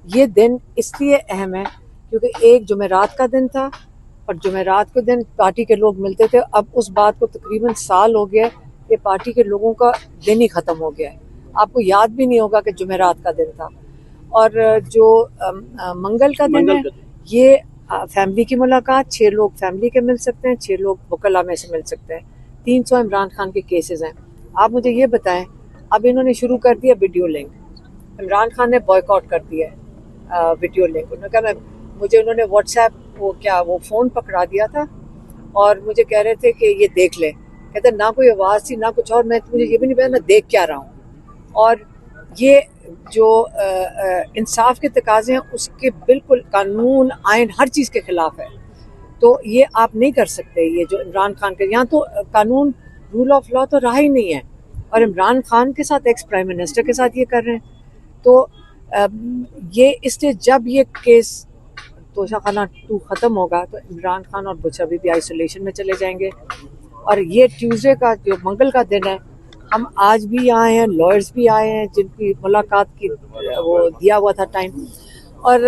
ये दिन इसलिए अहम है क्योंकि एक जुमेरात का दिन था और जुमेरात के दिन पार्टी के लोग मिलते थे। अब उस बात को तकरीबन साल हो गया कि पार्टी के लोगों का दिन ही ख़त्म हो गया है। आपको याद भी नहीं होगा कि जुमेरात का दिन था। और जो मंगल का दिन है, ये फैमिली की मुलाकात, 6 लोग फैमिली के मिल सकते हैं, 6 लोग वकला में से मिल सकते हैं। 300 इमरान खान के केसेस हैं। आप मुझे ये बताएं, अब इन्होंने शुरू कर दिया वीडियो लिंक। इमरान खान ने बॉयकॉट कर दिया है वीडियो लिंक। उन्होंने कहा मुझे उन्होंने व्हाट्सएप वो फ़ोन पकड़ा दिया था और मुझे कह रहे थे कि ये देख ले। कहते ना कोई आवाज़ थी ना कुछ और, मुझे ये भी नहीं पता मैं देख क्या रहा हूँ। और ये जो इंसाफ के तकाजे हैं उसके बिल्कुल कानून आयन हर चीज़ के ख़िलाफ़ है। तो ये आप नहीं कर सकते। ये जो इमरान खान के यहाँ तो कानून रूल ऑफ लॉ तो रहा ही नहीं है और इमरान खान के साथ एक्स प्राइम मिनिस्टर के साथ ये कर रहे हैं। तो ये इसलिए जब ये केस तोशाखाना 2 ख़त्म होगा तो इमरान खान और बुशरा भी आइसोलेशन में चले जाएंगे। और ये ट्यूसडे का जो मंगल का दिन है, हम आज भी आए हैं, लॉयर्स भी आए हैं जिनकी मुलाकात की वो दिया हुआ था टाइम। और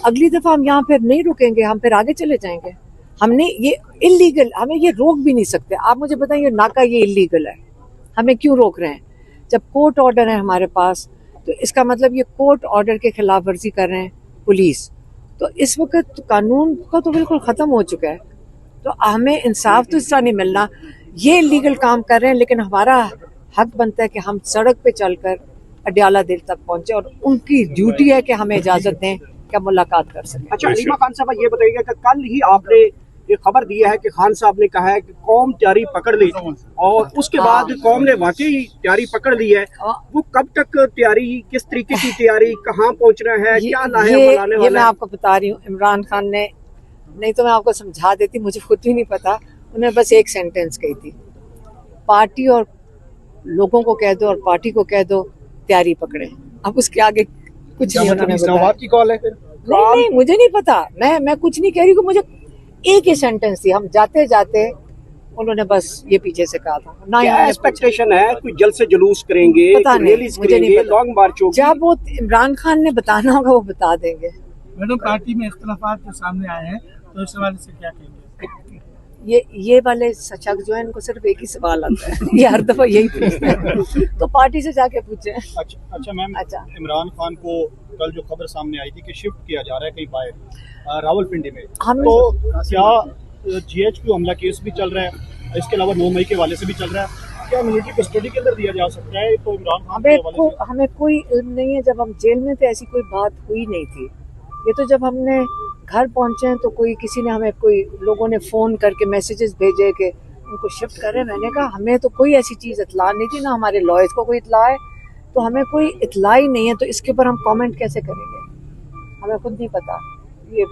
अगली दफ़ा हम यहाँ फिर नहीं रुकेंगे, हम फिर आगे चले जाएंगे। हमने ये इलीगल, हमें ये रोक भी नहीं सकते। आप मुझे बताएं, ये नाका ये इलीगल है, हमें क्यों रोक रहे हैं? जब कोर्ट ऑर्डर है हमारे पास तो इसका मतलब ये कोर्ट ऑर्डर के खिलाफ वर्जी कर रहे हैं पुलिस। तो इस वक्त कानून को तो बिल्कुल ख़त्म हो चुका है। तो हमें इंसाफ तो इसका नहीं मिलना। ये इलीगल काम कर रहे हैं, लेकिन हमारा हक बनता है कि हम सड़क पे चलकर अडियाला दिल तक पहुंचे और उनकी ड्यूटी है कि हमें इजाज़त दें कि हम मुलाकात कर सकें। अच्छा, अलीमा खान साहब ये बताइएगा कि कल ही आपने ये खबर दी है कि खान साहब ने कहा है कि कौम तैयारी पकड़ ली और उसके बाद कौम ने वाकई तैयारी पकड़ ली है। वो कब तक तैयारी, किस तरीके की तैयारी, कहाँ पहुँचना है, क्या लाने वाला है? मैं आपको बता रही हूँ, इमरान खान ने, नहीं तो मैं आपको समझा देती, मुझे खुद भी नहीं पता। उन्होंने बस एक सेंटेंस कही थी, पार्टी और लोगों को कह दो और पार्टी को कह दो तैयारी पकड़े। अब उसके आगे कुछ नहीं उन्होंने बताया। की कॉल है फिर? नहीं, मुझे नहीं पता, मैं कुछ नहीं कह रही हूँ। मुझे एक ही सेंटेंस थी, हम जाते जाते उन्होंने बस ये पीछे से कहा था ना। क्या एक्सपेक्टेशन है? कोई जल्द से जुलूस करेंगे, पता नहीं, मुझे नहीं पता। लॉन्ग मार्च होगी? जब वो इमरान खान ने बताना होगा वो बता देंगे। मैडम, पार्टी में इख्तलाफात जो सामने आए हैं तो इस हवाले से क्या कहेंगे? ये वाले शख्स जो है इनको सिर्फ एक ही सवाल आता है, ये हर दफा यही पूछते हैं। तो पार्टी से जाके पूछे। अच्छा मैम, इमरान खान को कल जो खबर सामने आई थी कि शिफ्ट किया जा रहा है कहीं बाहर रावलपिंडी में, तो क्या GHQ हमला केस भी चल रहा है, इसके अलावा 9 मई के वाले से भी चल रहा है, क्या मिलिट्री कस्टडी के अंदर दिया जा सकता है? तो इमरान खान हमें कोई इल्म नहीं है। जब हम जेल में थे ऐसी कोई बात हुई नहीं थी। ये तो जब हमने घर पहुंचे हैं तो किसी ने हमें, कोई लोगों ने फ़ोन करके मैसेजेस भेजे कि उनको शिफ्ट करें। मैंने कहा हमें तो कोई ऐसी चीज़ इतला नहीं थी, ना हमारे लॉयर्स को कोई इतला है, तो हमें कोई इतला ही नहीं है। तो इसके ऊपर हम कमेंट कैसे करेंगे? हमें खुद नहीं पता ये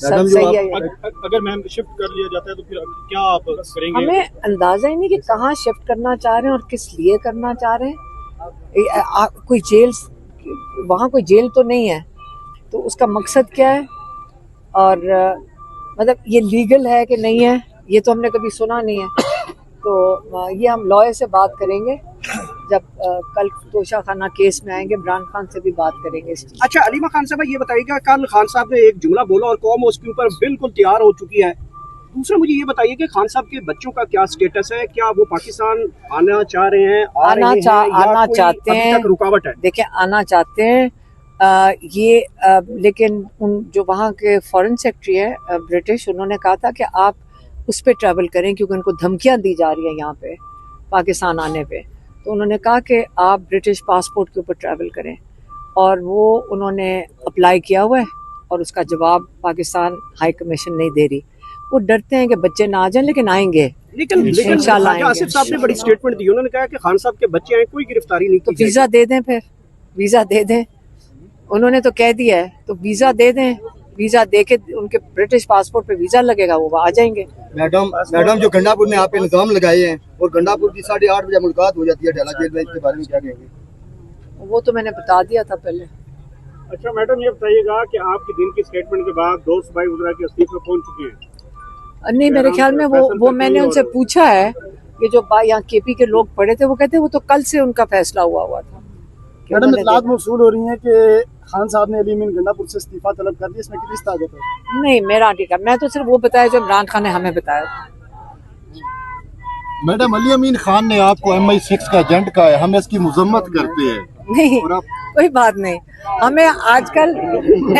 सब सही है। अगर मैम शिफ्ट कर लिया जाता है तो फिर क्या आप करेंगे? हमें अंदाजा ही नहीं कि कहाँ शिफ्ट करना चाह रहे हैं और किस लिए करना चाह रहे हैं। कोई जेल, वहाँ कोई जेल तो नहीं है, तो उसका मकसद क्या है? और मतलब ये लीगल है कि नहीं है, ये तो हमने कभी सुना नहीं है। तो ये हम लॉयर से बात करेंगे जब कल तोशाखाना केस में आएंगे, इमरान खान से भी बात करेंगे इस चीज़। अच्छा, अलीमा खान साहब ये बताइएगा, कल खान साहब ने एक जुमला बोला और कौम उसके ऊपर बिल्कुल तैयार हो चुकी है। दूसरा मुझे ये बताइए कि खान साहब के बच्चों का क्या स्टेटस है? क्या वो पाकिस्तान आना चाह रहे हैं, आना चाहते हैं? रुकावट है? देखिए, आना चाहते हैं लेकिन जो वहाँ के फॉरेन सेक्रेटरी है ब्रिटिश, उन्होंने कहा था कि आप उस पर ट्रैवल करें क्योंकि उनको धमकियाँ दी जा रही हैं यहाँ पे पाकिस्तान आने पे। तो उन्होंने कहा कि आप ब्रिटिश पासपोर्ट के ऊपर ट्रैवल करें, और वो उन्होंने अप्लाई किया हुआ है और उसका जवाब पाकिस्तान हाई कमीशन नहीं दे रही। वो डरते हैं कि बच्चे ना आ जाएं, लेकिन आएंगे, लेकिन इंशाल्लाह। आसिफ साहब ने बड़ी स्टेटमेंट दी, उन्होंने कहा कि खान साहब के बच्चे आए, कोई गिरफ्तारी नहीं की। तो वीज़ा दे दें, फिर वीज़ा दे दें, उन्होंने तो कह दिया है, तो वीज़ा दे दें। वीज़ा दे के उनके ब्रिटिश पासपोर्ट पे वीज़ा लगेगा, वो आ जाएंगे। मैडम जो गंडापुर ने आप इल्जाम लगाए हैं और गंडापुर की 8:30 बजे मुलाकात हो जाती है अडियाला जेल में, इसके बारे में क्या कहेंगे? वो तो मैंने बता दिया था पहले। अच्छा मैडम, ये बताइएगा कि आपके दिन की स्टेटमेंट के बाद 2 सूबाई वज़रा के इस्तीफे पहुंच चुके हैं? नहीं, मेरे ख्याल में वो मैंने उनसे पूछा है, ये जो यहाँ KP के लोग पड़े थे, वो कहते वो तो कल से उनका फैसला हुआ था। मैडम, इतलात मौसूल हो रही है कि खान साहब ने अली अमीन गंडापुर से इस्तीफा तलब कर दिया, इसमें कितनी ताकत है? नहीं, मेरा ठीक है, मैं तो सिर्फ वो बताया जो इमरान खान ने हमें बताया था। मैडम, अली अमीन खान ने आपको MI6 का एजेंट कहा है, हम इसकी मजम्मत करते हैं। नहीं, कोई बात नहीं, हमें आजकल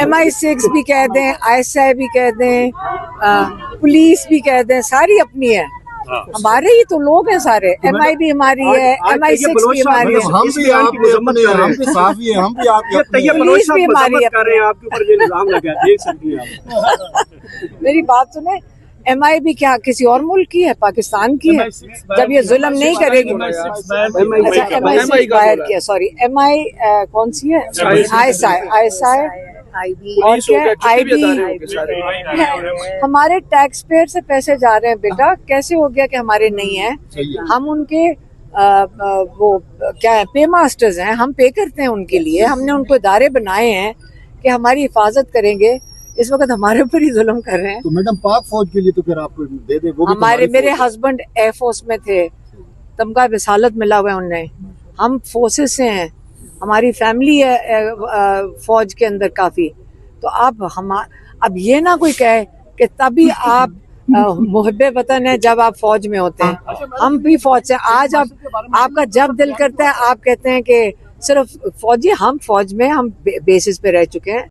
MI6 भी कह दें, ISI भी कह दें, पुलिस भी कह दें, सारी अपनी है, हमारे ही तो लोग हैं सारे। MI भी हमारी है, MI6 भी हमारी है, हम भी आपके अपने, हम भी साफी हैं, हम भी आपके अपने हैं। पुलिस भी हमारी है। कर रहे हैं आपके ऊपर जो इल्जाम लगा है, देख सकती हैं आप। मेरी बात सुने, MI भी क्या किसी और मुल्क की है? पाकिस्तान की है। जब ये जुल्म नहीं करेगी। अच्छा, MI6 बाहर की है, सॉरी। MI कौन सी है? ISI और क्या है? IB। हमारे टैक्स पेयर से पैसे जा रहे हैं बेटा, कैसे हो गया कि हमारे नहीं है? हम उनके वो क्या है, पे मास्टर्स हैं, हम पे करते हैं उनके लिए, हमने उनको इदारे बनाए हैं कि हमारी हिफाजत करेंगे। इस वक्त हमारे ऊपर ही जुल्म कर रहे हैं। तो मैडम, पाक फौज के लिए तो फिर आपको दे दे, वो भी हमारे मेरे हस्बैंड एयर फोर्स में थे, तमगा विसालत मिला हुआ है उन्हें, हम फोर्सेस से हैं, हमारी फैमिली है फौज के अंदर काफी। तो अब ये ना कोई कहे कि तभी आप मुहब्बे वतन है जब आप फौज में होते हैं। हम भी फौज से, आज आपका जब दिल करता है आप कहते हैं कि सिर्फ फौजी, हम फौज में हम बेसिस पे रह चुके हैं।